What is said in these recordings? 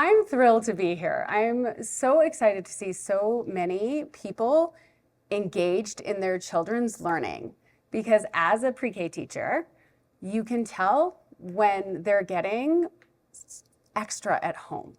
I'm thrilled to be here. I'm so excited to see so many people engaged in their children's learning, because as a pre-K teacher, you can tell when they're getting extra at home.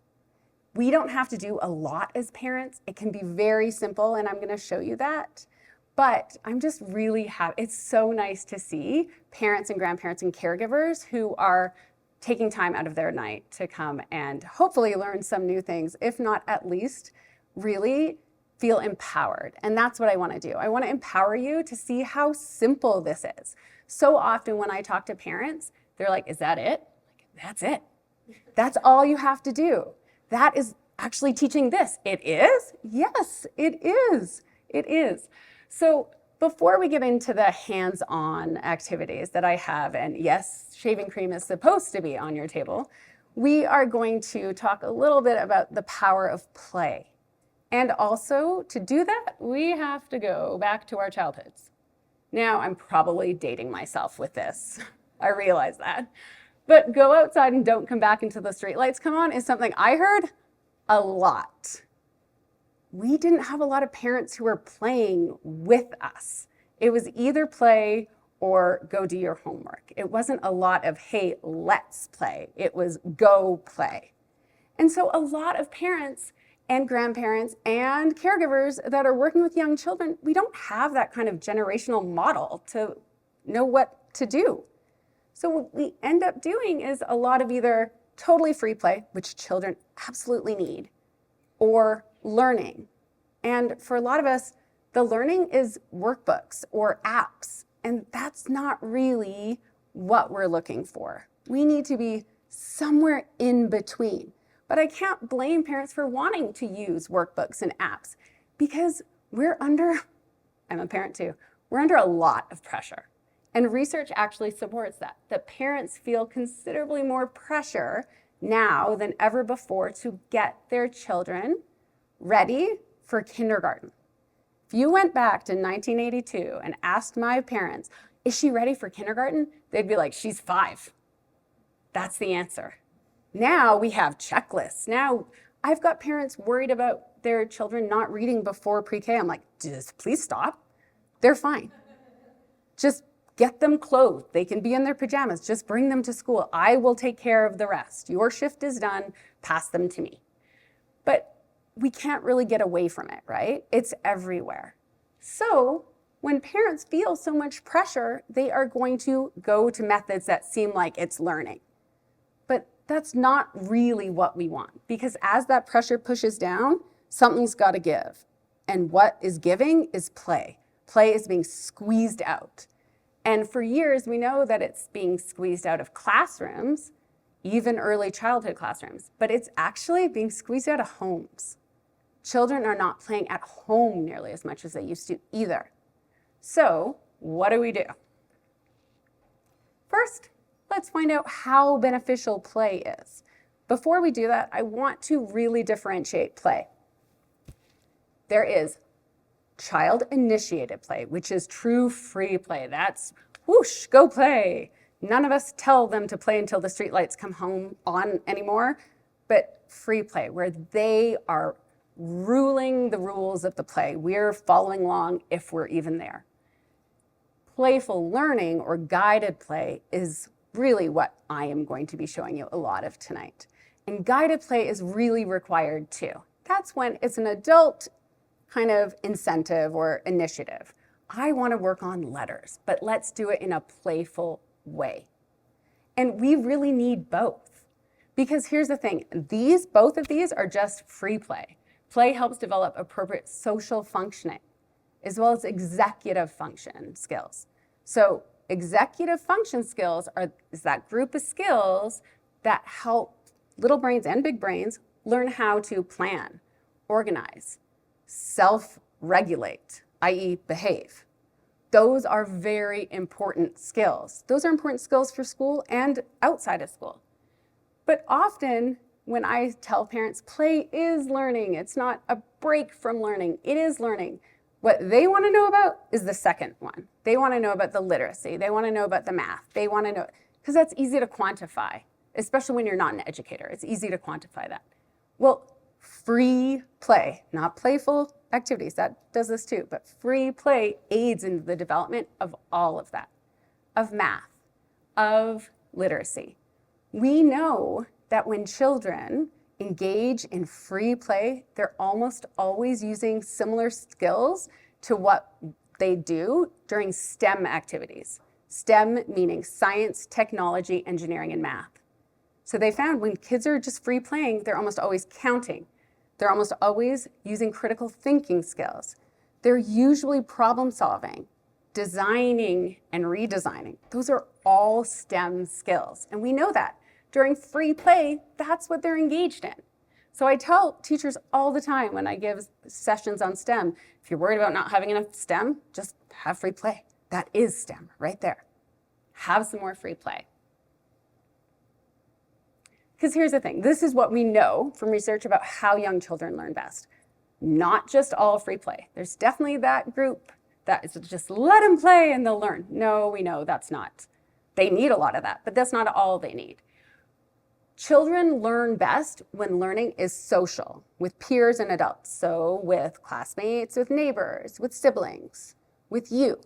We don't have to do a lot as parents. It can be very simple, and I'm going to show you that. But I'm just really happy. It's so nice to see parents and grandparents and caregivers who are taking time out of their night to come and hopefully learn some new things, if not at least really feel empowered. And that's what I want to do. I want to empower you to see how simple this is. So often when I talk to parents, they're like, is that it? That's it. That's all you have to do. That is actually teaching this. It is? Yes, it is. It is. So before we get into the hands-on activities that I have, and yes, shaving cream is supposed to be on your table, we are going to talk a little bit about the power of play. And also, to do that, we have to go back to our childhoods. Now, I'm probably dating myself with this. I realize that. But go outside and don't come back until the streetlights come on is something I heard a lot. We didn't have a lot of parents who were playing with us. It was either play or go do your homework. It wasn't a lot of, hey, let's play. It was go play. And so a lot of parents and grandparents and caregivers that are working with young children, we don't have that kind of generational model to know what to do. So what we end up doing is a lot of either totally free play, which children absolutely need, or learning. And for a lot of us, the learning is workbooks or apps, and that's not really what we're looking for. We need to be somewhere in between. But I can't blame parents for wanting to use workbooks and apps because I'm a parent too, we're under a lot of pressure. And research actually supports that parents feel considerably more pressure now than ever before to get their children ready for kindergarten. If you went back to 1982 and asked my parents, is she ready for kindergarten? They'd be like, she's 5. That's the answer. Now we have checklists. Now I've got parents worried about their children not reading before pre-K. I'm like, just please stop. They're fine. Just get them clothed. They can be in their pajamas. Just bring them to school. I will take care of the rest. Your shift is done. Pass them to me. But we can't really get away from it, right? It's everywhere. So when parents feel so much pressure, they are going to go to methods that seem like it's learning. But that's not really what we want, because as that pressure pushes down, something's got to give. And what is giving is play. Play is being squeezed out. And for years, we know that it's being squeezed out of classrooms, even early childhood classrooms, but it's actually being squeezed out of homes. Children are not playing at home nearly as much as they used to either. So what do we do? First, let's find out how beneficial play is. Before we do that, I want to really differentiate play. There is child-initiated play, which is true free play. That's whoosh, go play. None of us tell them to play until the streetlights come home on anymore, but free play, where they are ruling the rules of the play. We're following along if we're even there. Playful learning or guided play is really what I am going to be showing you a lot of tonight. And guided play is really required too. That's when it's an adult kind of incentive or initiative. I want to work on letters, but let's do it in a playful way. And we really need both. Because here's the thing, both of these are just free play. Play helps develop appropriate social functioning, as well as executive function skills. So executive function skills is that group of skills that help little brains and big brains learn how to plan, organize, self-regulate, i.e. behave. Those are very important skills. Those are important skills for school and outside of school. But often, when I tell parents, play is learning, it's not a break from learning, it is learning. What they want to know about is the second one. They want to know about the literacy. They want to know about the math. They want to know, because that's easy to quantify, especially when you're not an educator. It's easy to quantify that. Well, free play, not playful activities, that does this too, but free play aids in the development of all of that, of math, of literacy. We know that when children engage in free play, they're almost always using similar skills to what they do during STEM activities. STEM meaning science, technology, engineering, and math. So they found when kids are just free playing, they're almost always counting. They're almost always using critical thinking skills. They're usually problem solving, designing, and redesigning. Those are all STEM skills, and we know that. During free play, that's what they're engaged in. So I tell teachers all the time when I give sessions on STEM, if you're worried about not having enough STEM, just have free play. That is STEM right there. Have some more free play. Because here's the thing, this is what we know from research about how young children learn best. Not just all free play. There's definitely that group that is just let them play and they'll learn. No, we know that's not. They need a lot of that, but that's not all they need. Children learn best when learning is social, with peers and adults. So with classmates, with neighbors, with siblings, with you.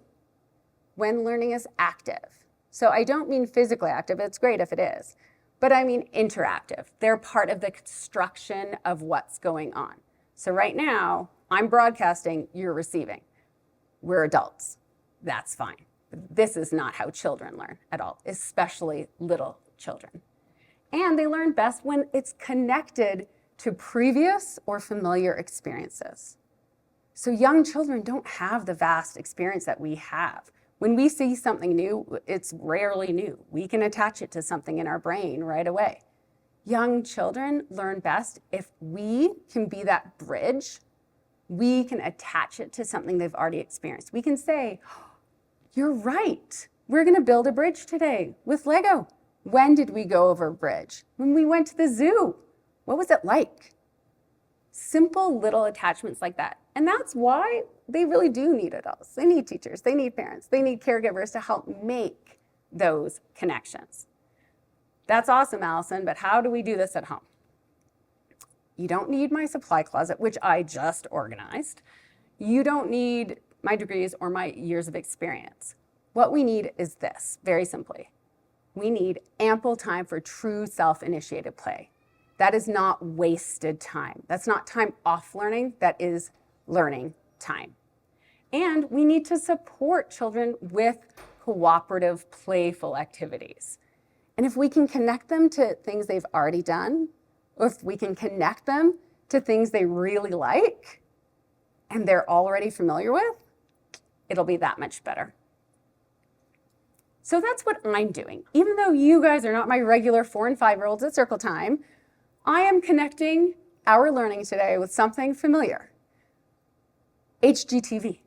When learning is active. So I don't mean physically active, it's great if it is, but I mean interactive. They're part of the construction of what's going on. So right now, I'm broadcasting, you're receiving. We're adults, that's fine. But this is not how children learn at all, especially little children. And they learn best when it's connected to previous or familiar experiences. So young children don't have the vast experience that we have. When we see something new, it's rarely new. We can attach it to something in our brain right away. Young children learn best if we can be that bridge. We can attach it to something they've already experienced. We can say, you're right. We're going to build a bridge today with Lego. When did we go over a bridge? When we went to the zoo. What was it like? Simple little attachments like that. And that's why they really do need adults. They need teachers, they need parents, they need caregivers to help make those connections. That's awesome, Allison, but how do we do this at home? You don't need my supply closet, which I just organized. You don't need my degrees or my years of experience. What we need is this, very simply. We need ample time for true self-initiated play. That is not wasted time. That's not time off learning, that is learning time. And we need to support children with cooperative, playful activities. And if we can connect them to things they've already done, or if we can connect them to things they really like and they're already familiar with, it'll be that much better. So that's what I'm doing. Even though you guys are not my regular 4- and 5-year-olds at circle time, I am connecting our learning today with something familiar. HGTV.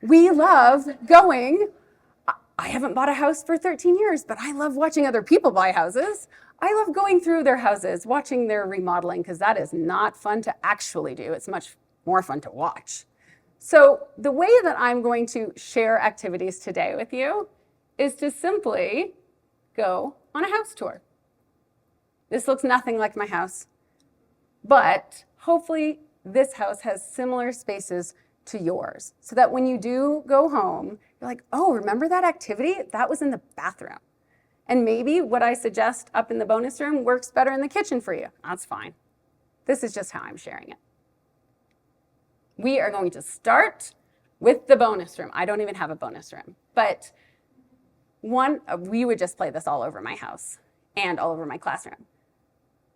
We love going, I haven't bought a house for 13 years, but I love watching other people buy houses. I love going through their houses, watching their remodeling, because that is not fun to actually do. It's much more fun to watch. So the way that I'm going to share activities today with you is to simply go on a house tour. This looks nothing like my house, but hopefully this house has similar spaces to yours, so that when you do go home, you're like, oh, remember that activity? That was in the bathroom. And maybe what I suggest up in the bonus room works better in the kitchen for you. That's fine. This is just how I'm sharing it. We are going to start with the bonus room. I don't even have a bonus room, but we would just play this all over my house and all over my classroom.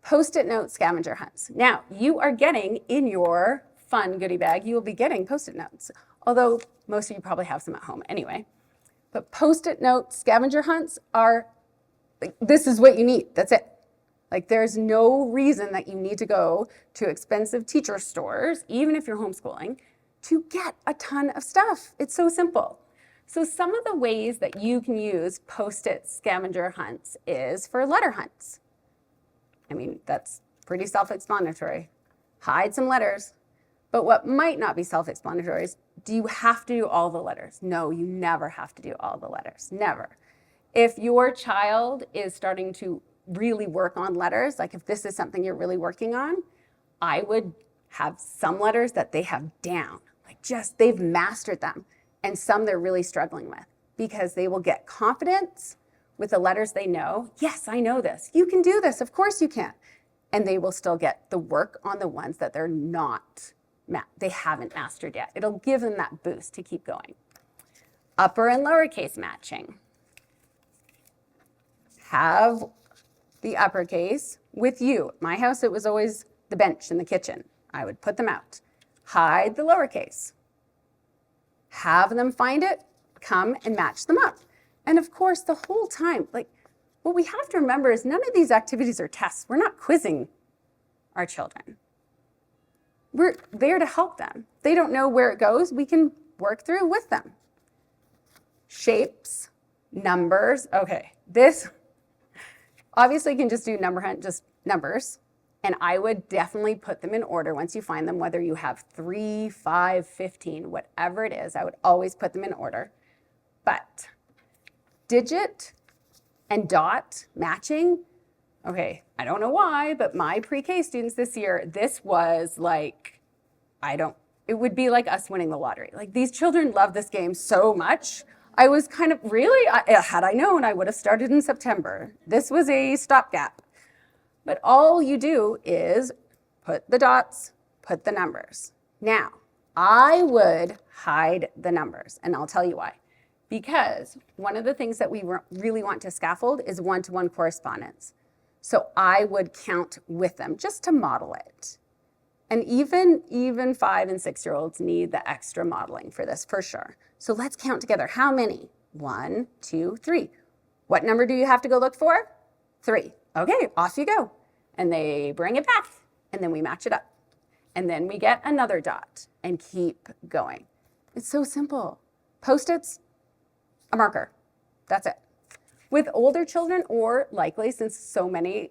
Post-it note scavenger hunts. Now, you are getting in your fun goodie bag, you will be getting Post-it notes, although most of you probably have some at home anyway. But Post-it note scavenger hunts are, this is what you need, that's it. Like, there's no reason that you need to go to expensive teacher stores, even if you're homeschooling, to get a ton of stuff. It's so simple. So some of the ways that you can use Post-it scavenger hunts is for letter hunts. I mean, that's pretty self-explanatory. Hide some letters. But what might not be self-explanatory is, do you have to do all the letters? No, you never have to do all the letters, never. If your child is starting to really work on letters, like if this is something you're really working on, I would have some letters that they have down, like just they've mastered them, and some they're really struggling with, because they will get confidence with the letters they know. Yes, I know this. You can do this. Of course you can. And they will still get the work on the ones that they haven't mastered yet. It'll give them that boost to keep going. Upper and lowercase matching. Have the uppercase with you. At my house, it was always the bench in the kitchen. I would put them out. Hide the lowercase. Have them find it, come and match them up. And of course, the whole time, like, what we have to remember is none of these activities are tests. We're not quizzing our children. We're there to help them. If they don't know where it goes, we can work through with them. Shapes, numbers. Okay, this obviously you can just do number hunt, just numbers. And I would definitely put them in order once you find them, whether you have 3, 5, 15, whatever it is, I would always put them in order. But digit and dot matching, okay, I don't know why, but my pre-K students this year, this was like, it would be like us winning the lottery. Like, these children love this game so much. I was kind of, really, had I known, I would have started in September. This was a stopgap. But all you do is put the dots, put the numbers. Now, I would hide the numbers, and I'll tell you why. Because one of the things that we really want to scaffold is one-to-one correspondence. So I would count with them just to model it. And even 5- and 6-year-olds need the extra modeling for this, for sure. So let's count together. How many? 1, 2, 3. What number do you have to go look for? 3. Okay, off you go. And they bring it back, and then we match it up. And then we get another dot and keep going. It's so simple. Post-its, a marker. That's it. With older children, or likely since so many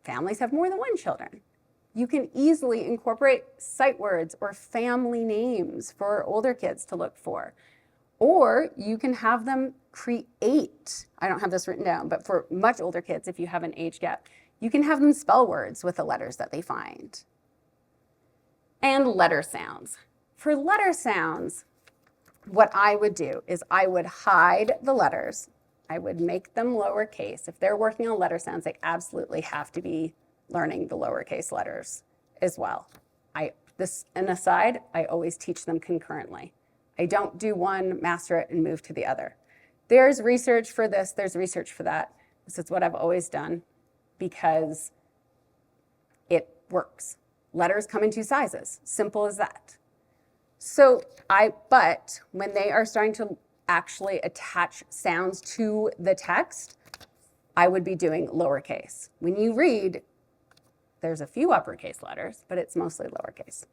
families have more than one children, you can easily incorporate sight words or family names for older kids to look for. Or you can have them create, I don't have this written down, but for much older kids, if you have an age gap, you can have them spell words with the letters that they find. And letter sounds. For letter sounds, what I would do is I would hide the letters. I would make them lowercase. If they're working on letter sounds, they absolutely have to be learning the lowercase letters as well. An aside, I always teach them concurrently. I don't do one, master it, and move to the other. There's research for this, there's research for that. This is what I've always done because it works. Letters come in 2 sizes, simple as that. But when they are starting to actually attach sounds to the text, I would be doing lowercase. When you read, there's a few uppercase letters, but it's mostly lowercase.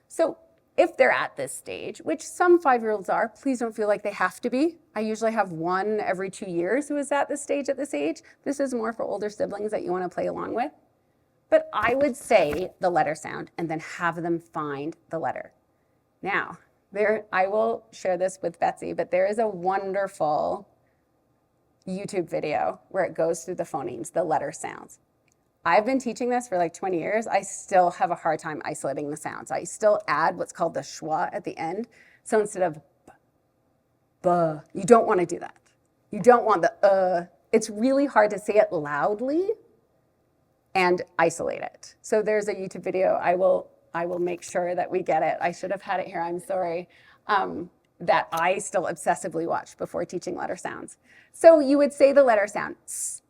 So if they're at this stage, which some 5-year-olds are, please don't feel like they have to be. I usually have one every 2 years who is at this stage at this age. This is more for older siblings that you want to play along with. But I would say the letter sound and then have them find the letter. Now, I will share this with Betsy, but there is a wonderful YouTube video where it goes through the phonemes, the letter sounds. I've been teaching this for like 20 years. I still have a hard time isolating the sounds. I still add what's called the schwa at the end. So instead of b, you don't want to do that. You don't want the It's really hard to say it loudly and isolate it. So there's a YouTube video. I will make sure that we get it. I should have had it here, I'm sorry. That I still obsessively watch before teaching letter sounds. So you would say the letter sound, s,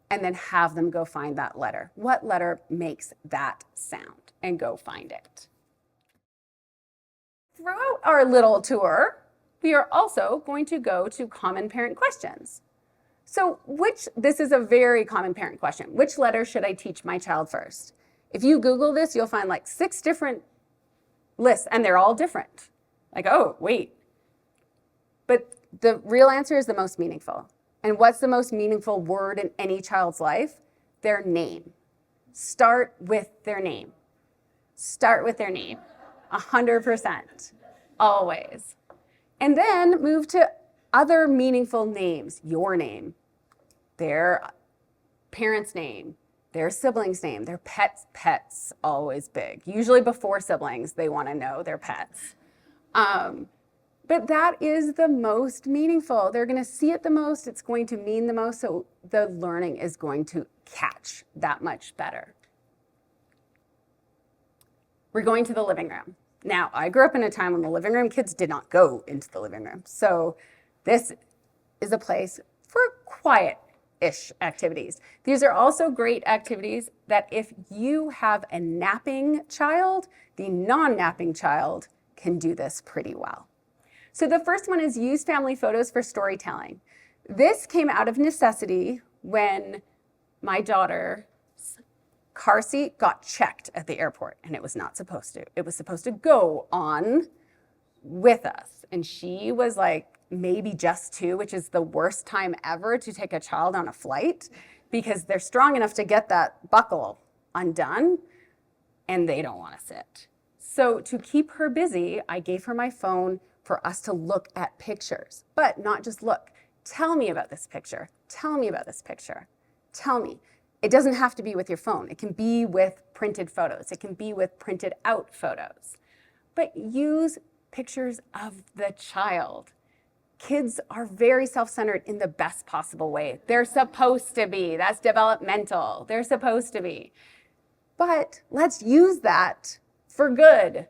and then have them go find that letter. What letter makes that sound? And go find it. Throughout our little tour, we are also going to go to common parent questions. So this is a very common parent question. Which letter should I teach my child first? If you Google this, you'll find like 6 different lists, and they're all different. Like, oh, wait. But the real answer is the most meaningful. And what's the most meaningful word in any child's life? Their name. Start with their name. Start with their name. 100%. Always. And then move to other meaningful names. Your name. Their parent's name. their sibling's name, their pet's always big. Usually before siblings, they want to know their pets. But that is the most meaningful. They're going to see it the most. It's going to mean the most. So the learning is going to catch that much better. We're going to the living room. Now, I grew up in a time when the living room, kids did not go into the living room. So this is a place for quiet-ish activities. These are also great activities that if you have a napping child, the non-napping child can do this pretty well. So the first one is use family photos for storytelling. This came out of necessity when my daughter's car seat got checked at the airport, and it was not supposed to. It was supposed to go on with us. And she was like maybe just 2, which is the worst time ever to take a child on a flight because they're strong enough to get that buckle undone and they don't want to sit. So to keep her busy, I gave her my phone for us to look at pictures, but not just look. Tell me about this picture. Tell me about this picture. Tell me. It doesn't have to be with your phone. It can be with printed photos. It can be with printed out photos. But use pictures of the child. Kids are very self-centered in the best possible way. They're supposed to be. That's developmental. They're supposed to be. But let's use that for good.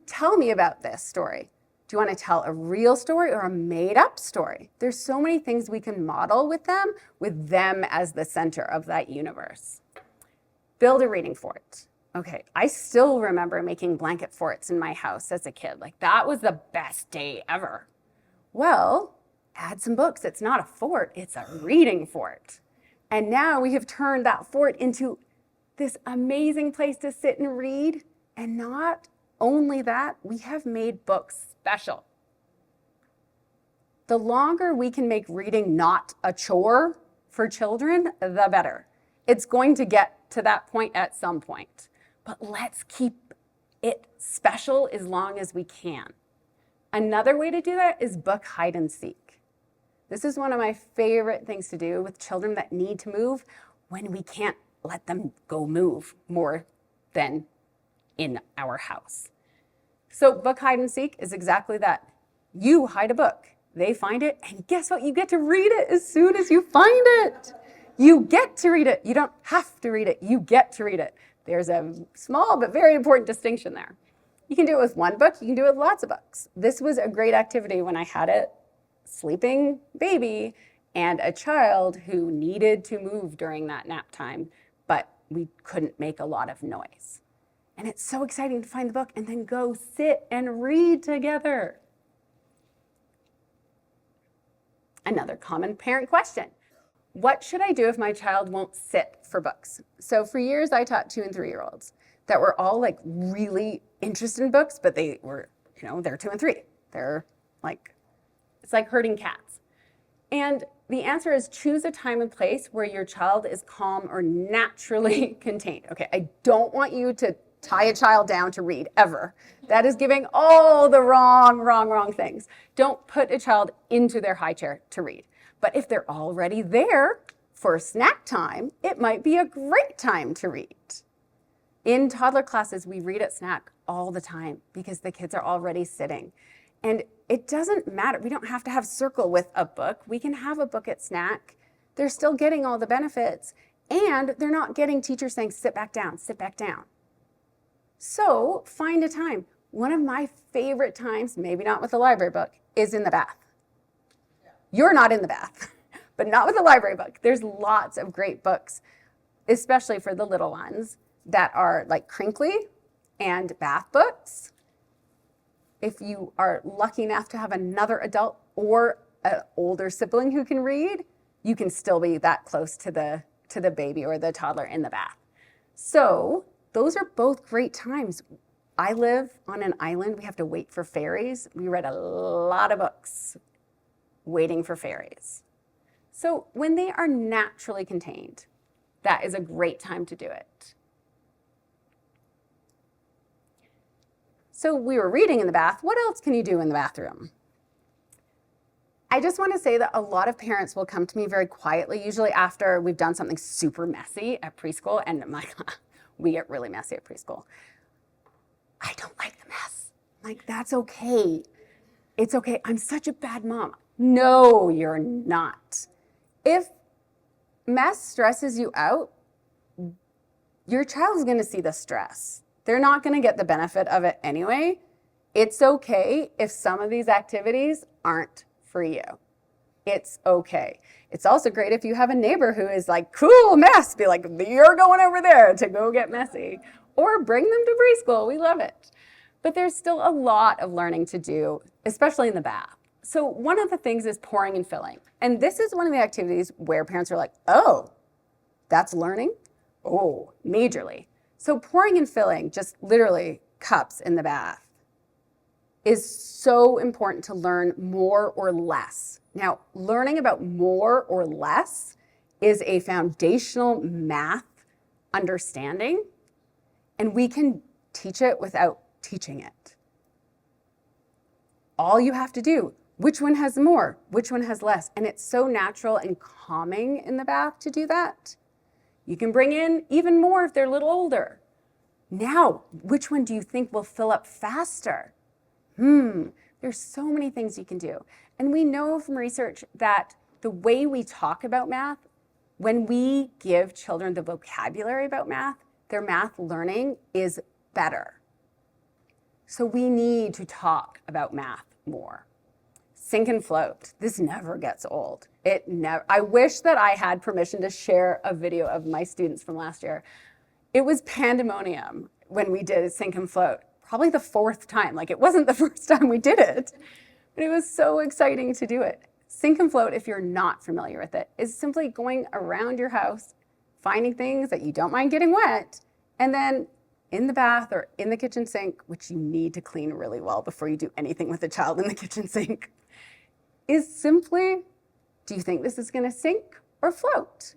Tell me about this story. Do you want to tell a real story or a made-up story? There's so many things we can model with them as the center of that universe. Build a reading fort. Okay, I still remember making blanket forts in my house as a kid. Like, that was the best day ever. Well, add some books. It's not a fort, it's a reading fort. And now we have turned that fort into this amazing place to sit and read. And not only that, we have made books special. The longer we can make reading not a chore for children, the better. It's going to get to that point at some point, but let's keep it special as long as we can. Another way to do that is book hide and seek. This is one of my favorite things to do with children that need to move when we can't let them go move more than in our house. So book hide and seek is exactly that. You hide a book, they find it, and guess what? You get to read it as soon as you find it. You get to read it. You don't have to read it. You get to read it. There's a small but very important distinction there. You can do it with one book. You can do it with lots of books. This was a great activity when I had a sleeping baby and a child who needed to move during that nap time, but we couldn't make a lot of noise. And it's so exciting to find the book and then go sit and read together. Another common parent question. What should I do if my child won't sit for books? So for years, I taught 2- and 3-year-olds that were all like really interested in books, but they were, they're 2 and 3. They're like, it's like herding cats. And the answer is choose a time and place where your child is calm or naturally contained. Okay, I don't want you to tie a child down to read, ever. That is giving all the wrong things. Don't put a child into their high chair to read. But if they're already there for snack time, it might be a great time to read. In toddler classes, we read at snack all the time because the kids are already sitting. And it doesn't matter. We don't have to have circle with a book. We can have a book at snack. They're still getting all the benefits, and they're not getting teachers saying, sit back down, sit back down. So find a time. One of my favorite times, maybe not with a library book, is in the bath. You're not in the bath, but not with a library book. There's lots of great books, especially for the little ones, that are like crinkly and bath books. If you are lucky enough to have another adult or an older sibling who can read, you can still be that close to the baby or the toddler in the bath. So those are both great times. I live on an island. We have to wait for ferries. We read a lot of books waiting for ferries. So when they are naturally contained, that is a great time to do it. So we were reading in the bath. What else can you do in the bathroom? I just want to say that a lot of parents will come to me very quietly, usually after we've done something super messy at preschool, and I'm like, we get really messy at preschool. I don't like the mess. I'm like, that's okay. It's okay. I'm such a bad mom. No, you're not. If mess stresses you out, your child is going to see the stress. They're not going to get the benefit of it anyway. It's okay if some of these activities aren't for you. It's okay. It's also great if you have a neighbor who is like, cool mess, be like, you're going over there to go get messy, or bring them to preschool. We love it. But there's still a lot of learning to do, especially in the bath. So one of the things is pouring and filling. And this is one of the activities where parents are like, oh, that's learning? Oh, majorly. So pouring and filling, just literally cups in the bath, is so important to learn more or less. Now, learning about more or less is a foundational math understanding, and we can teach it without teaching it. All you have to do, which one has more, which one has less, and it's so natural and calming in the bath to do that. You can bring in even more if they're a little older. Now, which one do you think will fill up faster? There's so many things you can do. And we know from research that the way we talk about math, when we give children the vocabulary about math, their math learning is better. So we need to talk about math more. Sink and float. This never gets old. I wish that I had permission to share a video of my students from last year. It was pandemonium when we did sink and float. Probably the fourth time. Like, it wasn't the first time we did it, but it was so exciting to do it. Sink and float, if you're not familiar with it, is simply going around your house, finding things that you don't mind getting wet, and then in the bath or in the kitchen sink, which you need to clean really well before you do anything with a child in the kitchen sink, is simply, do you think this is going to sink or float?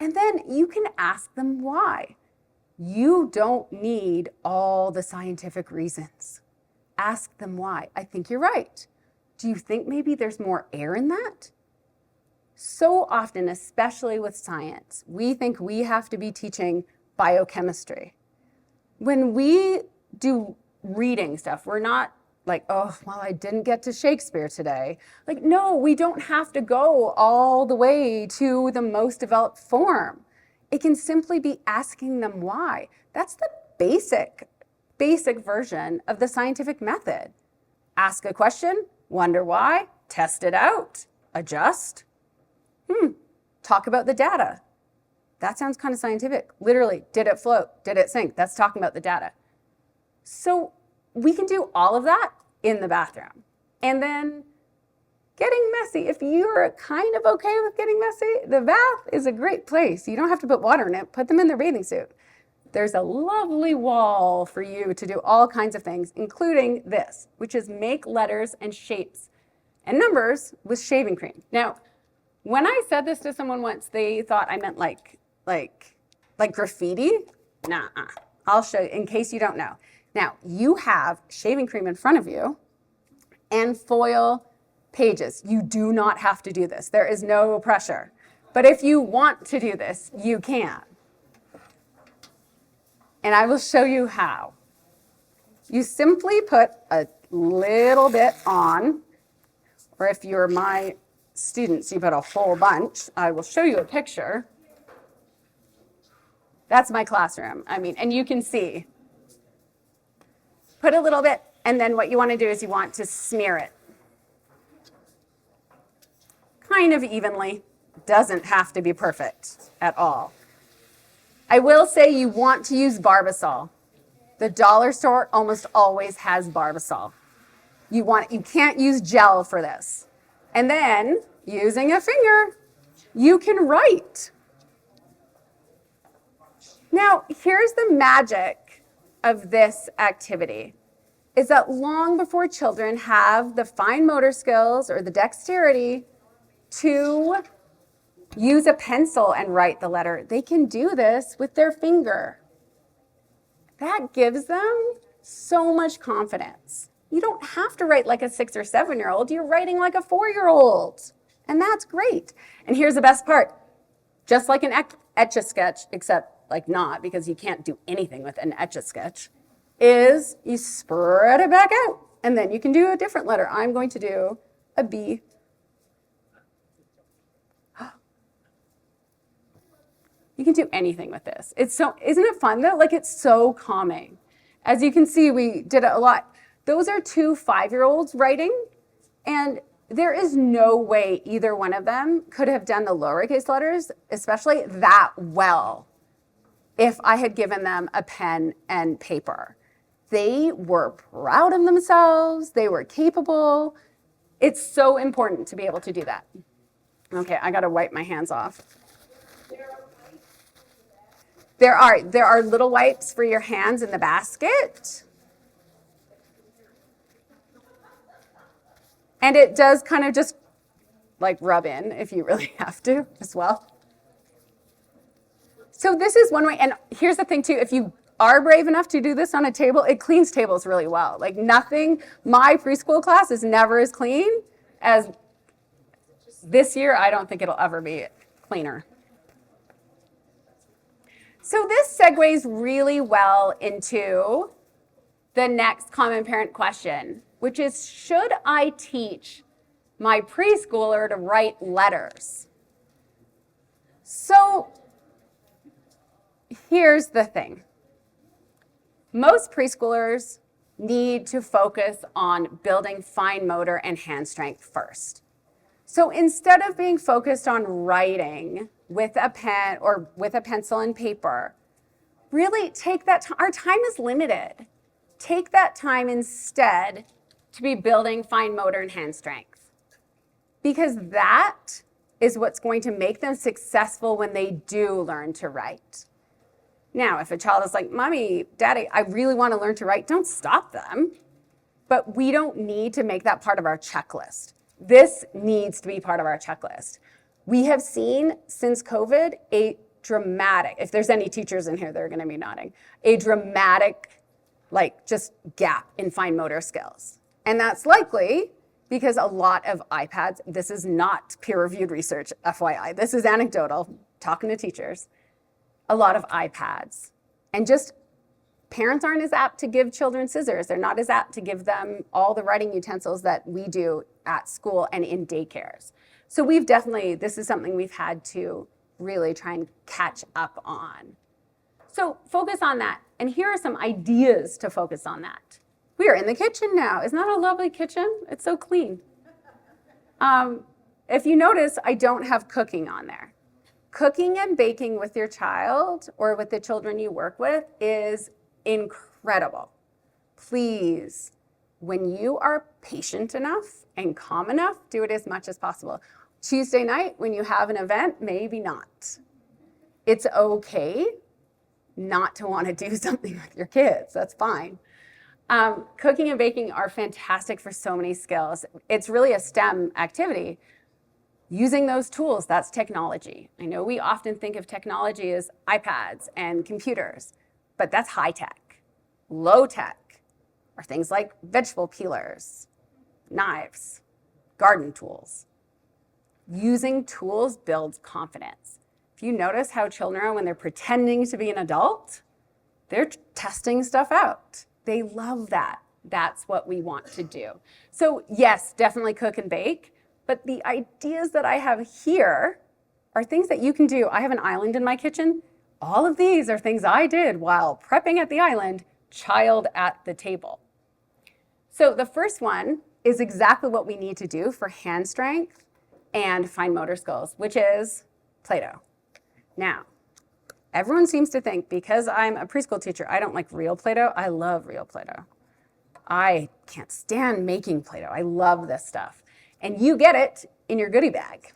And then you can ask them why. You don't need all the scientific reasons. Ask them why. I think you're right. Do you think maybe there's more air in that? So often, especially with science, we think we have to be teaching biochemistry. When we do reading stuff, we're not like, oh, well, I didn't get to Shakespeare today. Like, no, we don't have to go all the way to the most developed form. It can simply be asking them why. That's the basic version of the scientific method. Ask a question, wonder why, test it out, adjust. Talk about the data. That sounds kind of scientific. Literally, did it float? Did it sink? That's talking about the data. So we can do all of that in the bathroom. And then getting messy. If you're kind of okay with getting messy, the bath is a great place. You don't have to put water in it. Put them in their bathing suit. There's a lovely wall for you to do all kinds of things, including this, which is make letters and shapes and numbers with shaving cream. Now, when I said this to someone once, they thought I meant like graffiti. Nah, I'll show you in case you don't know. Now, you have shaving cream in front of you and foil pages. You do not have to do this. There is no pressure. But if you want to do this, you can. And I will show you how. You simply put a little bit on, or if you're my students, you put a whole bunch. I will show you a picture. That's my classroom. And you can see. Put a little bit, and then what you want to do is you want to smear it. Kind of evenly. Doesn't have to be perfect at all. I will say you want to use Barbasol. The dollar store almost always has Barbasol. You can't use gel for this. And then, using a finger, you can write. Now, here's the magic of this activity, is that long before children have the fine motor skills or the dexterity to use a pencil and write the letter, they can do this with their finger. That gives them so much confidence. You don't have to write like a 6 or 7-year-old. You're writing like a 4-year-old. And that's great. And here's the best part. Just like an Etch-a-Sketch, except like not, because you can't do anything with an Etch-a-Sketch, is you spread it back out. And then you can do a different letter. I'm going to do a B. You can do anything with this. Isn't it fun though? Like, it's so calming. As you can see, we did it a lot. Those are 2 5-year-olds writing, and there is no way either one of them could have done the lowercase letters, especially that well, if I had given them a pen and paper. They were proud of themselves. They were capable. It's so important to be able to do that. Okay, I gotta wipe my hands off. There are little wipes for your hands in the basket. And it does kind of just like rub in if you really have to as well. So this is one way, and here's the thing too, if you are brave enough to do this on a table, it cleans tables really well. Like nothing, my preschool class is never as clean as this year. I don't think it'll ever be cleaner. So this segues really well into the next common parent question, which is, should I teach my preschooler to write letters? So here's the thing. Most preschoolers need to focus on building fine motor and hand strength first. So instead of being focused on writing with a pen or with a pencil and paper, really take that time. Our time is limited. Take that time instead to be building fine motor and hand strength, because that is what's going to make them successful when they do learn to write. Now, if a child is like, Mommy, Daddy, I really want to learn to write, don't stop them. But we don't need to make that part of our checklist. This needs to be part of our checklist. We have seen since COVID a dramatic, if there's any teachers in here, they're going to be nodding, a dramatic, like, just gap in fine motor skills. And that's likely because a lot of iPads, this is not peer-reviewed research, FYI, this is anecdotal, talking to teachers, a lot of iPads. And just parents aren't as apt to give children scissors. They're not as apt to give them all the writing utensils that we do at school and in daycares. So this is something we've had to really try and catch up on. So focus on that. And here are some ideas to focus on that. We are in the kitchen now. Isn't that a lovely kitchen? It's so clean. If you notice, I don't have cooking on there. Cooking and baking with your child or with the children you work with is incredible. Please, when you are patient enough and calm enough, do it as much as possible. Tuesday night, when you have an event, maybe not. It's okay not to want to do something with your kids. That's fine. Cooking and baking are fantastic for so many skills. It's really a STEM activity. Using those tools, that's technology. I know we often think of technology as iPads and computers, but that's high tech. Low tech are things like vegetable peelers, knives, garden tools. Using tools builds confidence. If you notice how children are when they're pretending to be an adult, they're testing stuff out. They love that. That's what we want to do. So yes, definitely cook and bake, but the ideas that I have here are things that you can do. I have an island in my kitchen. All of these are things I did while prepping at the island, child at the table. So the first one is exactly what we need to do for hand strength and fine motor skills, which is Play-Doh. Now, everyone seems to think because I'm a preschool teacher, I don't like real Play-Doh. I love real Play-Doh. I can't stand making Play-Doh. I love this stuff. And you get it in your goodie bag.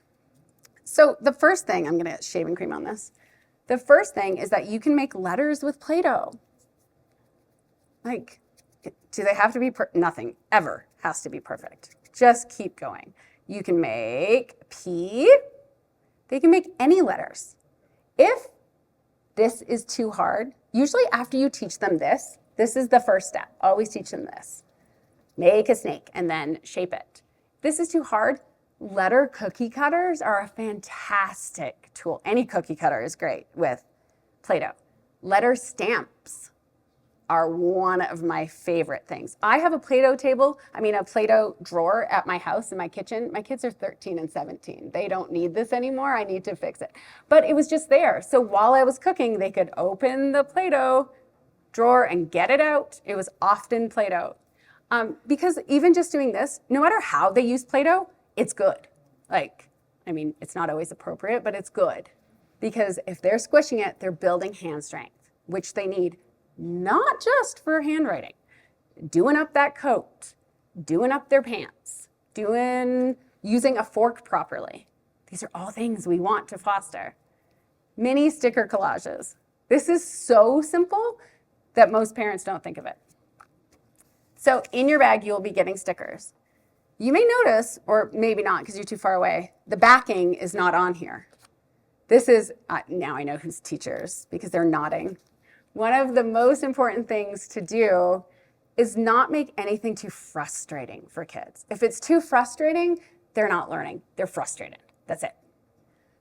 So the first thing, I'm gonna get shaving cream on this. The first thing is that you can make letters with Play-Doh. Like, do they have to be, nothing ever has to be perfect. Just keep going. You can make P. They can make any letters. If this is too hard, usually after you teach them this is the first step. Always teach them this. Make a snake and then shape it. If this is too hard, letter cookie cutters are a fantastic tool. Any cookie cutter is great with Play-Doh. Letter stamps are one of my favorite things. I have a Play-Doh drawer at my house in my kitchen. My kids are 13 and 17. They don't need this anymore. I need to fix it. But it was just there. So while I was cooking, they could open the Play-Doh drawer and get it out. It was often Play-Doh. Because even just doing this, no matter how they use Play-Doh, it's good. It's not always appropriate, but it's good. Because if they're squishing it, they're building hand strength, which they need not just for handwriting. Doing up that coat, doing up their pants, using a fork properly. These are all things we want to foster. Mini sticker collages. This is so simple that most parents don't think of it. So in your bag, you'll be getting stickers. You may notice, or maybe not because you're too far away, the backing is not on here. This is, now I know who's teachers because they're nodding. One of the most important things to do is not make anything too frustrating for kids. If it's too frustrating, they're not learning. They're frustrated. That's it.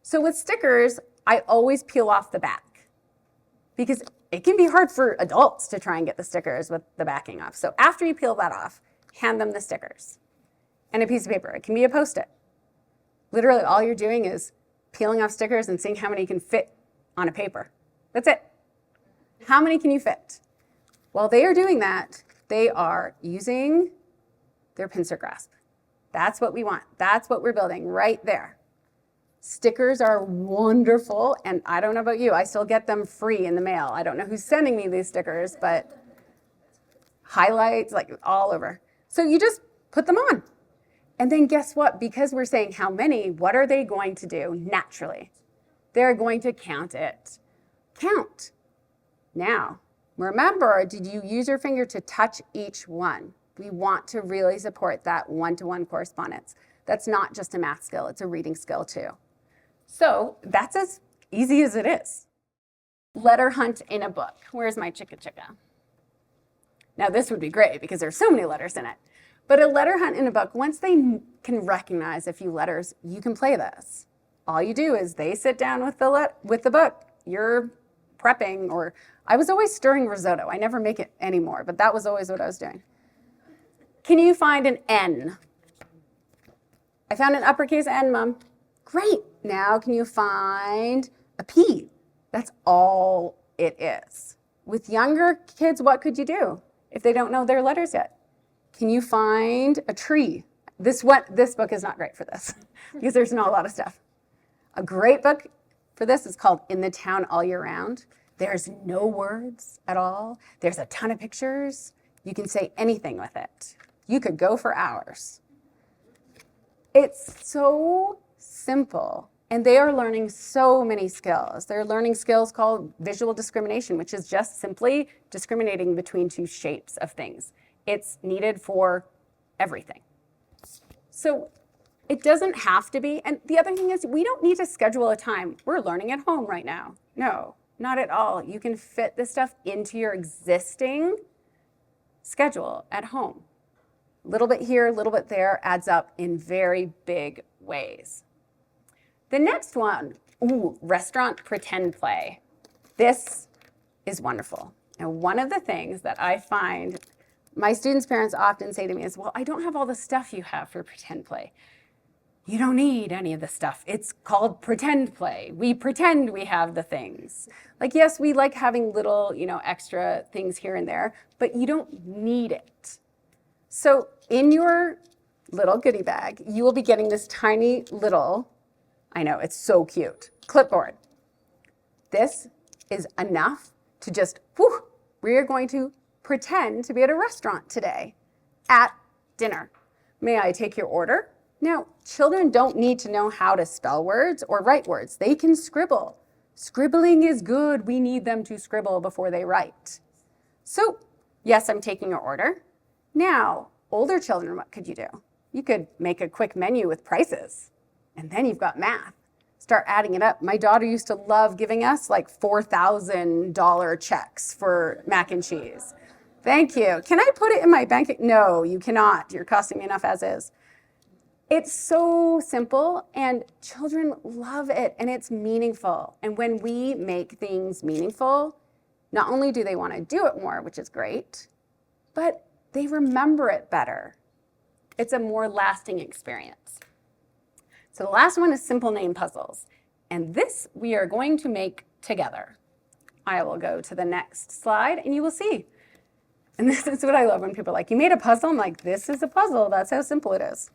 So with stickers, I always peel off the back because it can be hard for adults to try and get the stickers with the backing off. So after you peel that off, hand them the stickers and a piece of paper. It can be a Post-it. Literally all you're doing is peeling off stickers and seeing how many you can fit on a paper. That's it. How many can you fit? While they are doing that, they are using their pincer grasp. That's what we want. That's what we're building right there. Stickers are wonderful, and I don't know about you, I still get them free in the mail. I don't know who's sending me these stickers, but highlights, all over. So you just put them on. And then guess what? Because we're saying how many, what are they going to do naturally? They're going to count it. Count. Now, remember, did you use your finger to touch each one? We want to really support that one-to-one correspondence. That's not just a math skill, it's a reading skill too. So that's as easy as it is. Letter hunt in a book. Where's my chicka chicka? Now this would be great because there's so many letters in it. But a letter hunt in a book, once they can recognize a few letters, you can play this. All you do is they sit down with the book. You're prepping, or I was always stirring risotto. I never make it anymore, but that was always what I was doing. Can you find an N? I found an uppercase N, Mom. Great. Now can you find a P? That's all it is. With younger kids, what could you do if they don't know their letters yet? Can you find a tree? This book is not great for this because there's not a lot of stuff. A great book for this is called In the Town All Year Round. There's no words at all. There's a ton of pictures. You can say anything with it. You could go for hours. It's so simple, and they are learning so many skills. They're learning skills called visual discrimination, which is just simply discriminating between two shapes of things. It's needed for everything. So it doesn't have to be, and the other thing is we don't need to schedule a time. We're learning at home right now. No, not at all. You can fit this stuff into your existing schedule at home. A little bit here, a little bit there adds up in very big ways. The next one, restaurant pretend play. This is wonderful. And one of the things that I find my students' parents often say to me is, well, I don't have all the stuff you have for pretend play. You don't need any of the stuff. It's called pretend play. We pretend we have the things. Yes, we like having little, extra things here and there, but you don't need it. So in your little goodie bag, you will be getting this tiny little, I know, it's so cute, clipboard. This is enough to just, we are going to pretend to be at a restaurant today at dinner. May I take your order? Now, children don't need to know how to spell words or write words. They can scribble. Scribbling is good. We need them to scribble before they write. So, yes, I'm taking your order. Now, older children, what could you do? You could make a quick menu with prices, and then you've got math. Start adding it up. My daughter used to love giving us $4,000 checks for mac and cheese. Thank you. Can I put it in my bank? No, you cannot. You're costing me enough as is. It's so simple and children love it and it's meaningful. And when we make things meaningful, not only do they want to do it more, which is great, but they remember it better. It's a more lasting experience. So the last one is simple name puzzles. And this we are going to make together. I will go to the next slide and you will see. And this is what I love when people are like, you made a puzzle? I'm like, this is a puzzle. That's how simple it is.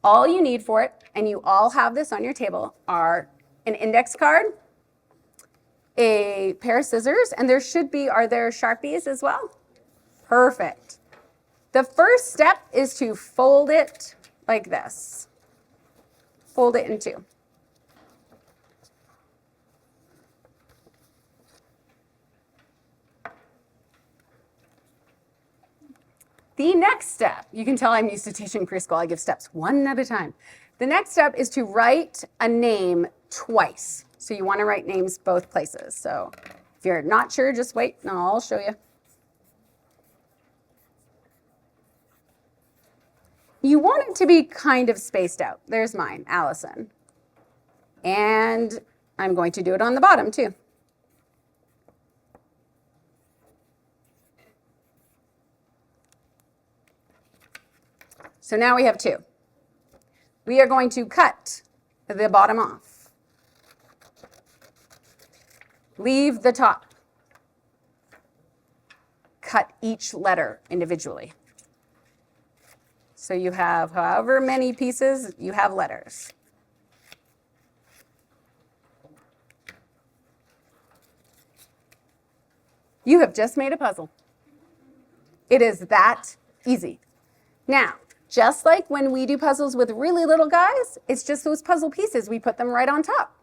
All you need for it, and you all have this on your table, are an index card, a pair of scissors, and are there Sharpies as well? Perfect. The first step is to fold it like this. Fold it in two. The next step, you can tell I'm used to teaching preschool. I give steps one at a time. The next step is to write a name twice. So you want to write names both places. So if you're not sure, just wait and I'll show you. You want it to be kind of spaced out. There's mine, Allison. And I'm going to do it on the bottom too. So now we have two. We are going to cut the bottom off. Leave the top. Cut each letter individually. So you have however many pieces, you have letters. You have just made a puzzle. It is that easy. Now, just like when we do puzzles with really little guys, it's just those puzzle pieces. We put them right on top.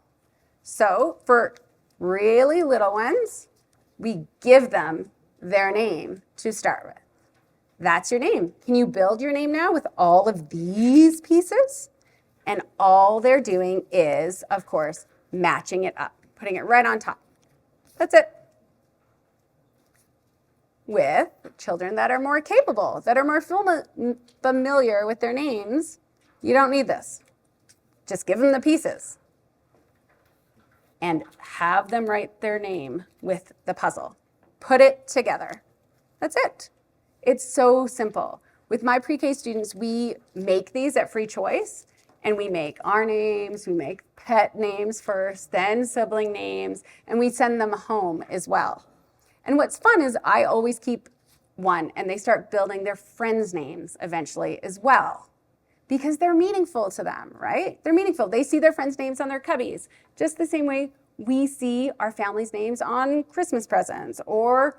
So for really little ones, we give them their name to start with. That's your name. Can you build your name now with all of these pieces? And all they're doing is, of course, matching it up, putting it right on top. That's it. With children that are more capable, that are more familiar with their names, you don't need this. Just give them the pieces and have them write their name with the puzzle. Put it together. That's it. It's so simple. With my pre-K students, we make these at free choice, and we make our names, we make pet names first, then sibling names, and we send them home as well. And what's fun is I always keep one, and they start building their friends' names eventually as well, because they're meaningful to them, right? They're meaningful. They see their friends' names on their cubbies, just the same way we see our family's names on Christmas presents or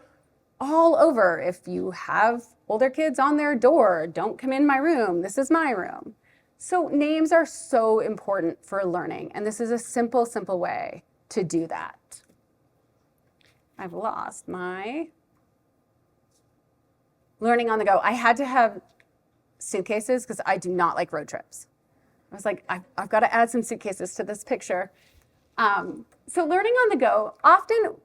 all over. If you have older kids on their door, don't come in my room, this is my room. So names are so important for learning, and this is a simple, simple way to do that. I've lost my learning on the go. I had to have suitcases because I do not like road trips. I was like, I've got to add some suitcases to this picture. So learning on the go, often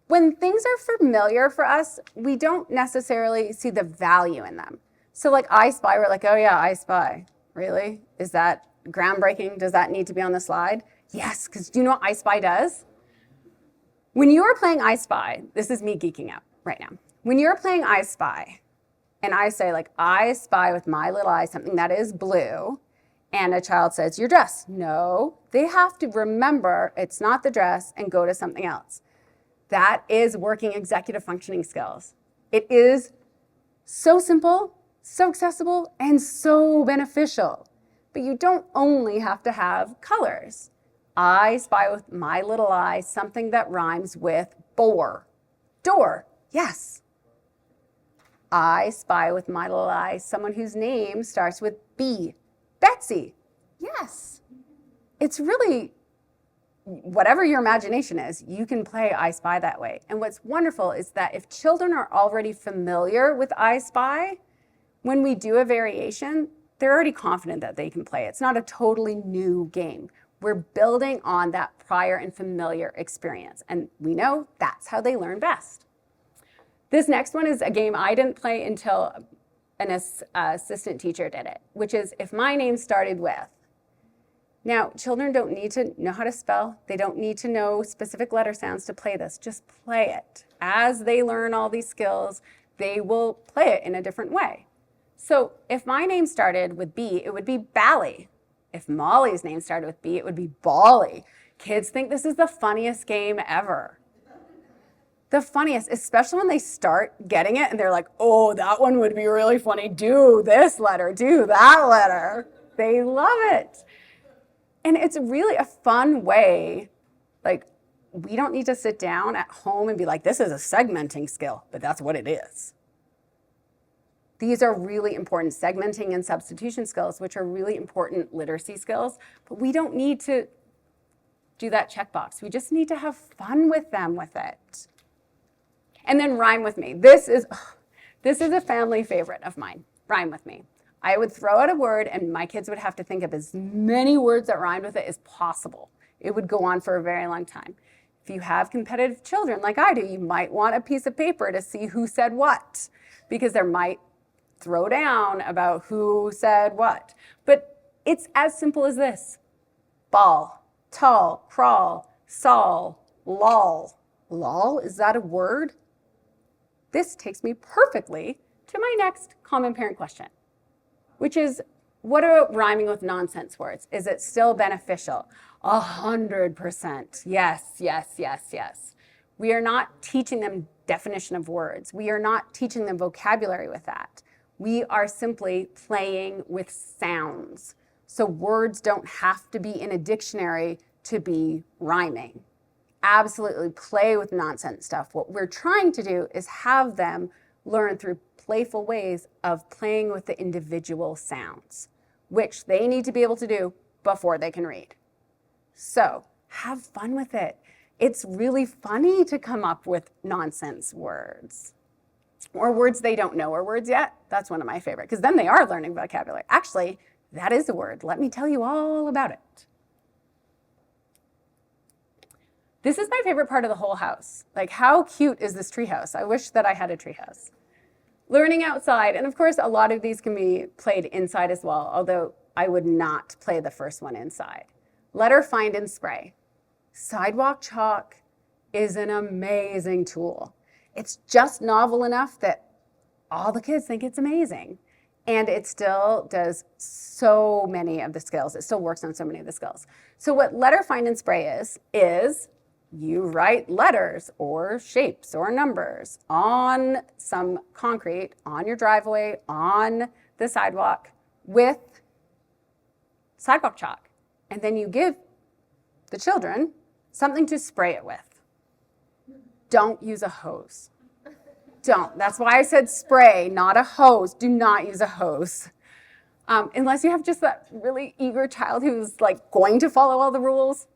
when things are familiar for us, we don't necessarily see the value in them. So like I Spy, we're like, oh yeah, I Spy. Really? Is that groundbreaking? Does that need to be on the slide? Yes, because do you know what I Spy does? When you're playing I Spy, this is me geeking out right now. When you're playing I Spy, and I say like, I spy with my little eye something that is blue, and a child says, your dress. No, they have to remember it's not the dress and go to something else. That is working executive functioning skills. It is so simple, so accessible, and so beneficial. But you don't only have to have colors. I spy with my little eye something that rhymes with bore. Door, yes. I spy with my little eye someone whose name starts with B. Betsy, yes. It's really, whatever your imagination is, you can play I Spy that way. And what's wonderful is that if children are already familiar with I Spy, when we do a variation, they're already confident that they can play. It's not a totally new game. We're building on that prior and familiar experience. And we know that's how they learn best. This next one is a game I didn't play until an assistant teacher did it, which is if my name started with. Now, children don't need to know how to spell. They don't need to know specific letter sounds to play this. Just play it. As they learn all these skills, they will play it in a different way. So if my name started with B, it would be Bally. If Molly's name started with B, it would be Bally. Kids think this is the funniest game ever. The funniest, especially when they start getting it and they're like, oh, that one would be really funny. Do this letter, do that letter. They love it. And it's really a fun way. Like, we don't need to sit down at home and be like, this is a segmenting skill, but that's what it is. These are really important segmenting and substitution skills, which are really important literacy skills, but we don't need to do that checkbox. We just need to have fun with them with it. And then rhyme with me. This is a family favorite of mine. Rhyme with me. I would throw out a word and my kids would have to think of as many words that rhymed with it as possible. It would go on for a very long time. If you have competitive children like I do, you might want a piece of paper to see who said what, because there might throw down about who said what. But it's as simple as this. Ball, tall, crawl, sol, lol. Lol, is that a word? This takes me perfectly to my next common parent question, which is, what about rhyming with nonsense words? Is it still beneficial? 100%. Yes, yes, yes, yes. We are not teaching them definition of words. We are not teaching them vocabulary with that. We are simply playing with sounds. So words don't have to be in a dictionary to be rhyming. Absolutely play with nonsense stuff. What we're trying to do is have them learn through playful ways of playing with the individual sounds, which they need to be able to do before they can read. So have fun with it. It's really funny to come up with nonsense words or words they don't know or words yet. That's one of my favorite, because then they are learning vocabulary. Actually, that is a word. Let me tell you all about it. This is my favorite part of the whole house. Like, how cute is this treehouse? I wish that I had a treehouse. Learning outside, and of course, a lot of these can be played inside as well, although I would not play the first one inside. Letter, find, and spray. Sidewalk chalk is an amazing tool. It's just novel enough that all the kids think it's amazing. And it still does so many of the skills. It still works on so many of the skills. So what letter, find, and spray is you write letters or shapes or numbers on some concrete, on your driveway, on the sidewalk with sidewalk chalk. And then you give the children something to spray it with. Don't use a hose. Don't. That's why I said spray, not a hose. Do not use a hose. Unless you have just that really eager child who's like going to follow all the rules.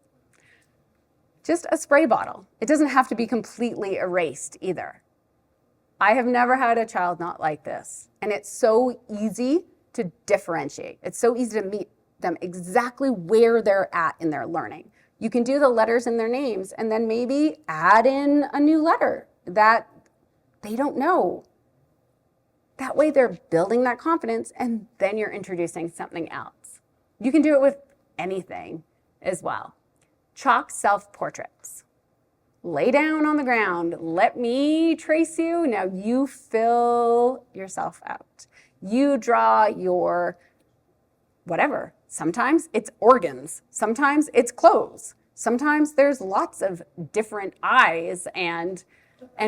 Just a spray bottle. It doesn't have to be completely erased either. I have never had a child not like this. And it's so easy to differentiate. It's so easy to meet them exactly where they're at in their learning. You can do the letters in their names and then maybe add in a new letter that they don't know. That way they're building that confidence and then you're introducing something else. You can do it with anything as well. Chalk self-portraits. Lay down on the ground. Let me trace you. Now you fill yourself out. You draw your whatever. Sometimes it's organs. Sometimes it's clothes. Sometimes there's lots of different eyes and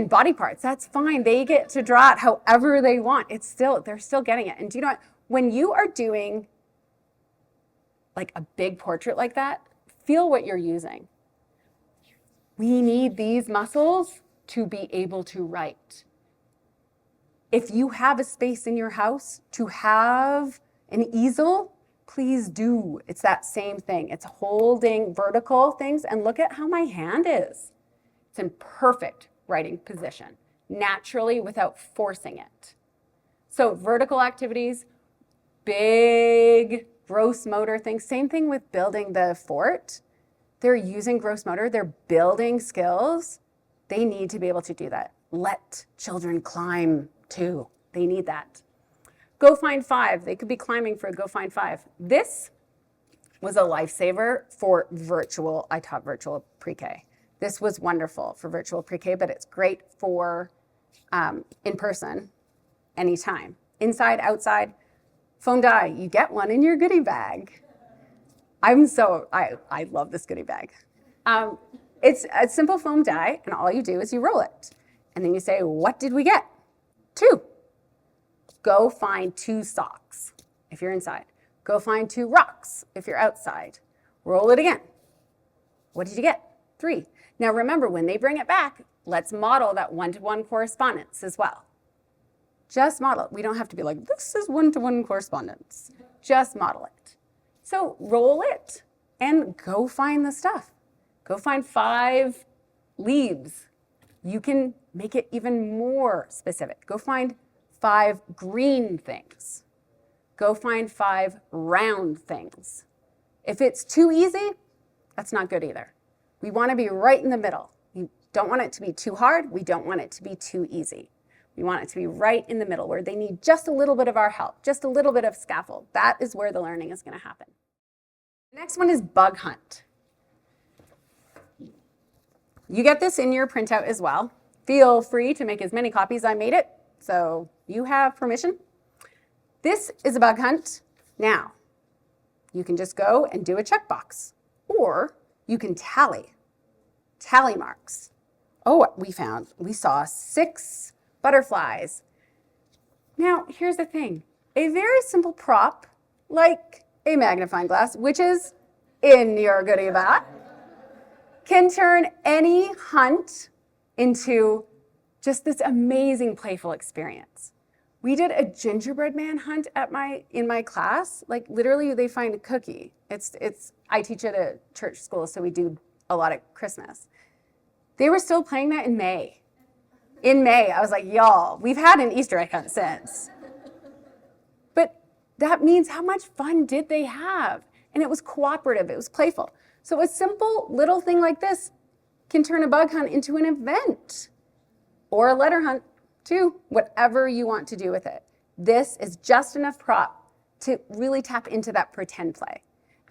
body parts. That's fine. They get to draw it however they want. They're still getting it. And do you know what? When you are doing like a big portrait like that, feel what you're using. We need these muscles to be able to write. If you have a space in your house to have an easel, please do. It's that same thing. It's holding vertical things, and look at how my hand is. It's in perfect writing position, naturally without forcing it. So vertical activities, big gross motor things. Same thing with building the fort. They're using gross motor. They're building skills. They need to be able to do that. let children climb too. They need that. Go find 5. They could be climbing for a Go Find 5. This was a lifesaver for virtual. I taught virtual pre-K. This was wonderful for virtual pre-K, but it's great for in person anytime. Inside, outside, foam die. You get one in your goodie bag. I love this goodie bag. It's a simple foam die, and all you do is you roll it. And then you say, what did we get? 2. Go find 2 socks if you're inside. Go find 2 rocks if you're outside. Roll it again. What did you get? 3. Now remember, when they bring it back, let's model that one-to-one correspondence as well. Just model it. We don't have to be like, this is one-to-one correspondence. Just model it. So roll it and go find the stuff. Go find 5 leaves. You can make it even more specific. Go find 5 green things. Go find 5 round things. If it's too easy, that's not good either. We want to be right in the middle. We don't want it to be too hard. We don't want it to be too easy. We want it to be right in the middle where they need just a little bit of our help, just a little bit of scaffold. That is where the learning is going to happen. The next one is bug hunt. You get this in your printout as well. Feel free to make as many copies. I made it, so you have permission. This is a bug hunt. Now, you can just go and do a checkbox, or you can tally marks. Oh, we saw 6 butterflies. Now, here's the thing. A very simple prop, like a magnifying glass, which is in your goodie bag, can turn any hunt into just this amazing playful experience. We did a gingerbread man hunt in my class. Like literally they find a cookie. I teach at a church school, so we do a lot at Christmas. They were still playing that in May. In May, I was like, y'all, we've had an Easter egg hunt since. But that means how much fun did they have? And it was cooperative, it was playful. So a simple little thing like this can turn a bug hunt into an event or a letter hunt too, whatever you want to do with it. This is just enough prop to really tap into that pretend play.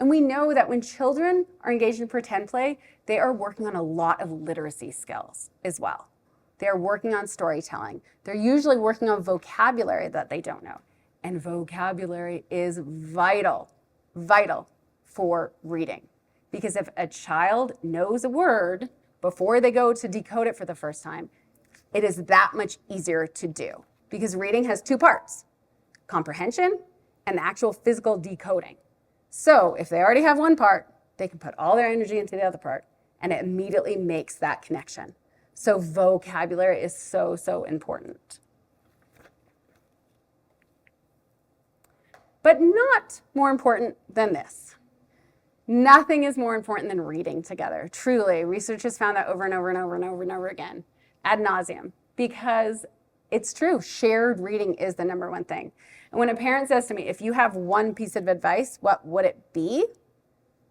And we know that when children are engaged in pretend play, they are working on a lot of literacy skills as well. They're working on storytelling. They're usually working on vocabulary that they don't know. And vocabulary is vital for reading. Because if a child knows a word before they go to decode it for the first time, it is that much easier to do. Because reading has 2 parts, comprehension and the actual physical decoding. So if they already have one part, they can put all their energy into the other part, and it immediately makes that connection. So vocabulary is so important. But not more important than this. Nothing is more important than reading together. Truly, research has found that over and over again, ad nauseum, because it's true. Shared reading is the #1 thing. And when a parent says to me, if you have one piece of advice, what would it be?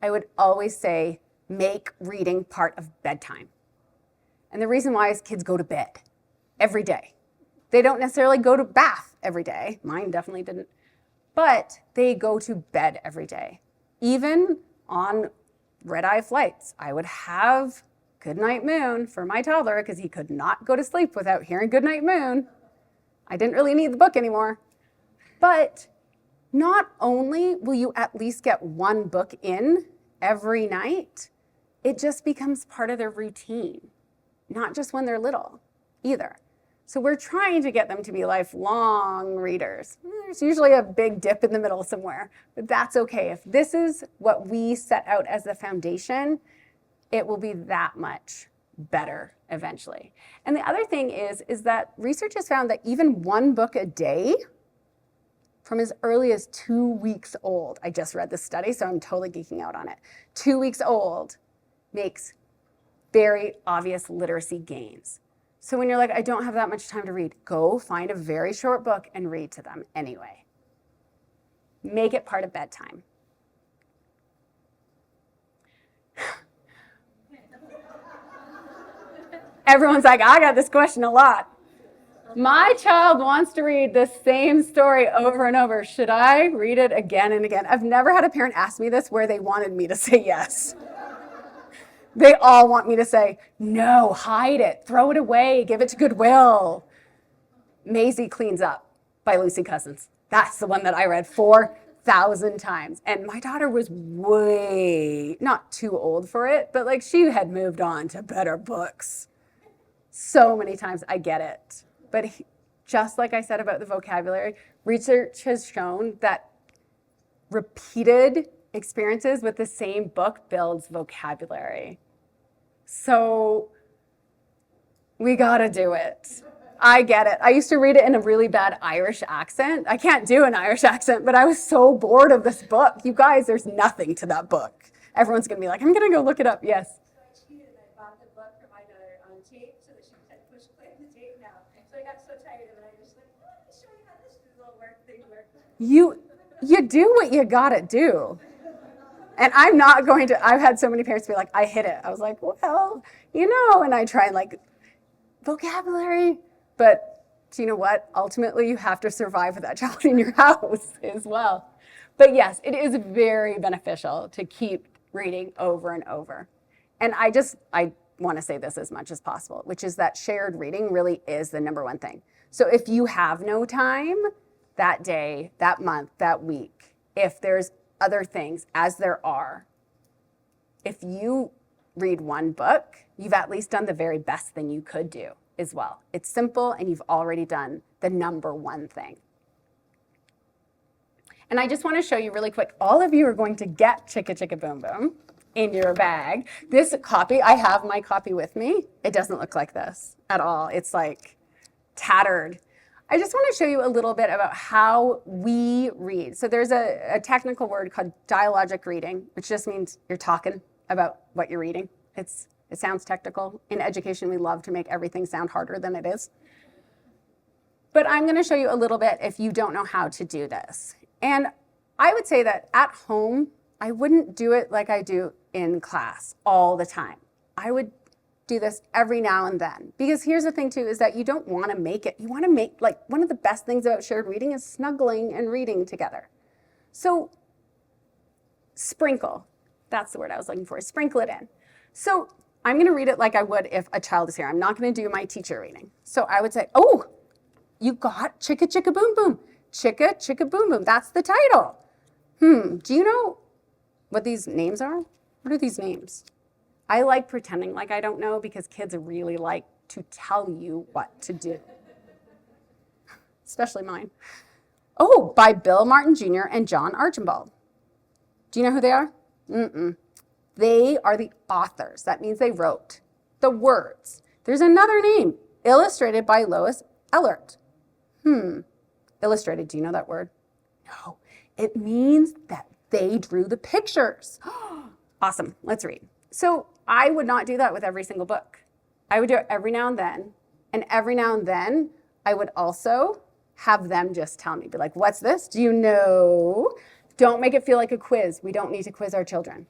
I would always say, make reading part of bedtime. And the reason why is kids go to bed every day. They don't necessarily go to bath every day. Mine definitely didn't. But they go to bed every day. Even on red-eye flights, I would have Goodnight Moon for my toddler because he could not go to sleep without hearing Goodnight Moon. I didn't really need the book anymore. But not only will you at least get one book in every night, it just becomes part of their routine, not just when they're little either. So we're trying to get them to be lifelong readers. There's usually a big dip in the middle somewhere, but that's okay. If this is what we set out as the foundation, it will be that much better eventually. And the other thing is that research has found that even one book a day from as early as 2 weeks old, I just read this study, so I'm totally geeking out on it. 2 weeks old makes very obvious literacy gains. So when you're like, I don't have that much time to read, go find a very short book and read to them anyway. Make it part of bedtime. Everyone's like, I got this question a lot. My child wants to read the same story over and over. Should I read it again and again? I've never had a parent ask me this where they wanted me to say yes. They all want me to say, no, hide it, throw it away, give it to Goodwill. Maisie Cleans Up by Lucy Cousins. That's the one that I read 4,000 times. And my daughter was way, not too old for it, but like she had moved on to better books. So many times, I get it. But just like I said about the vocabulary, research has shown that repeated experiences with the same book builds vocabulary. So we gotta do it. I get it. I used to read it in a really bad Irish accent. I can't do an Irish accent, but I was so bored of this book. You guys, there's nothing to that book. Everyone's gonna be like, I'm gonna go look it up. Yes. You do what you gotta do. And I'm not going to, I've had so many parents be like, I hit it. I was like, well, and I try and like vocabulary, but do you know what? Ultimately, you have to survive with that child in your house as well. But yes, it is very beneficial to keep reading over and over. And I want to say this as much as possible, which is that shared reading really is the number one thing. So if you have no time that day, that month, that week, if there's other things, as there are, if you read one book, you've at least done the very best thing you could do as well. It's simple and you've already done the number one thing. And I just want to show you really quick, all of you are going to get Chicka Chicka Boom Boom in your bag. This copy, I have my copy with me. It doesn't look like this at all. It's like tattered. I just want to show you a little bit about how we read. So there's a technical word called dialogic reading, which just means you're talking about what you're reading. It sounds technical. In education, we love to make everything sound harder than it is. But I'm going to show you a little bit if you don't know how to do this. And I would say that at home, I wouldn't do it like I do in class all the time. I would do this every now and then. Because here's the thing too, is that you don't want to make it. You want to make, like, one of the best things about shared reading is snuggling and reading together. So sprinkle, that's the word I was looking for, sprinkle it in. So I'm going to read it like I would if a child is here. I'm not going to do my teacher reading. So I would say, oh, you got Chicka Chicka Boom Boom. Chicka Chicka Boom Boom, that's the title. Do you know what these names are? What are these names? I like pretending like I don't know because kids really like to tell you what to do. Especially mine. Oh, by Bill Martin Jr. and John Archibald. Do you know who they are? They are the authors. That means they wrote the words. There's another name, illustrated by Lois Ehlert. Illustrated, do you know that word? No, it means that they drew the pictures. Awesome, let's read. So I would not do that with every single book. I would do it every now and then. And every now and then, I would also have them just tell me, be like, what's this? Do you know? Don't make it feel like a quiz. We don't need to quiz our children.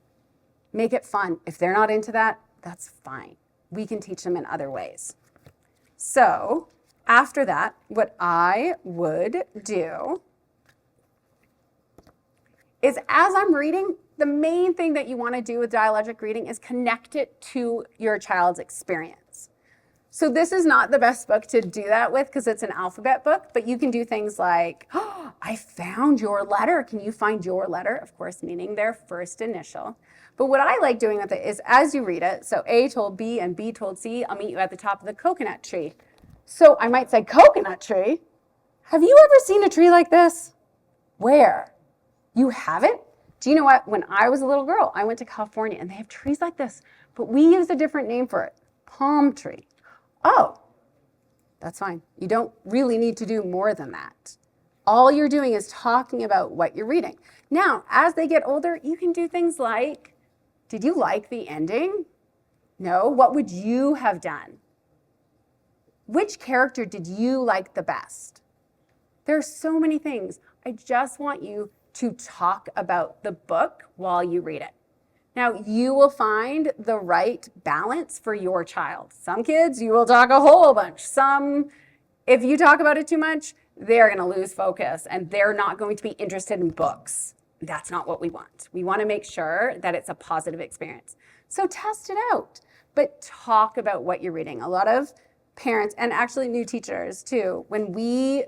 Make it fun. If they're not into that, that's fine. We can teach them in other ways. So after that, what I would do is as I'm reading, the main thing that you want to do with dialogic reading is connect it to your child's experience. So this is not the best book to do that with because it's an alphabet book, but you can do things like, oh, I found your letter. Can you find your letter? Of course, meaning their first initial. But what I like doing with it is as you read it, so A told B and B told C, I'll meet you at the top of the coconut tree. So I might say, coconut tree? Have you ever seen a tree like this? Where? You haven't? Do you know what? When I was a little girl, I went to California and they have trees like this, but we use a different name for it, palm tree. Oh, that's fine. You don't really need to do more than that. All you're doing is talking about what you're reading. Now, as they get older, you can do things like, did you like the ending? No, what would you have done? Which character did you like the best? There are so many things. I just want you to talk about the book while you read it. Now, you will find the right balance for your child. Some kids, you will talk a whole bunch. Some, if you talk about it too much, they're going to lose focus and they're not going to be interested in books. That's not what we want. We want to make sure that it's a positive experience. So test it out, but talk about what you're reading. A lot of parents, and actually new teachers too, when we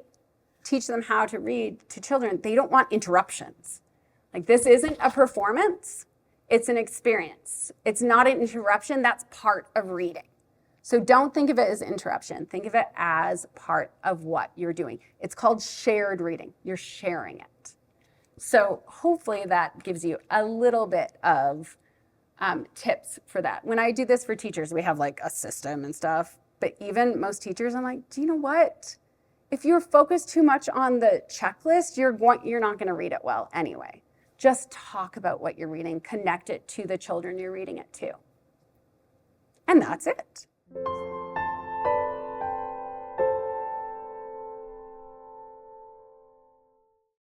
teach them how to read to children, they don't want interruptions. Like, this isn't a performance. It's an experience. It's not an interruption. That's part of reading. So don't think of it as interruption. Think of it as part of what you're doing. It's called shared reading. You're sharing it. So hopefully that gives you a little bit of tips for that. When I do this for teachers, we have like a system and stuff. But even most teachers, I'm like, do you know what? If you're focused too much on the checklist, you're not going to read it well anyway. Just talk about what you're reading, connect it to the children you're reading it to. And that's it.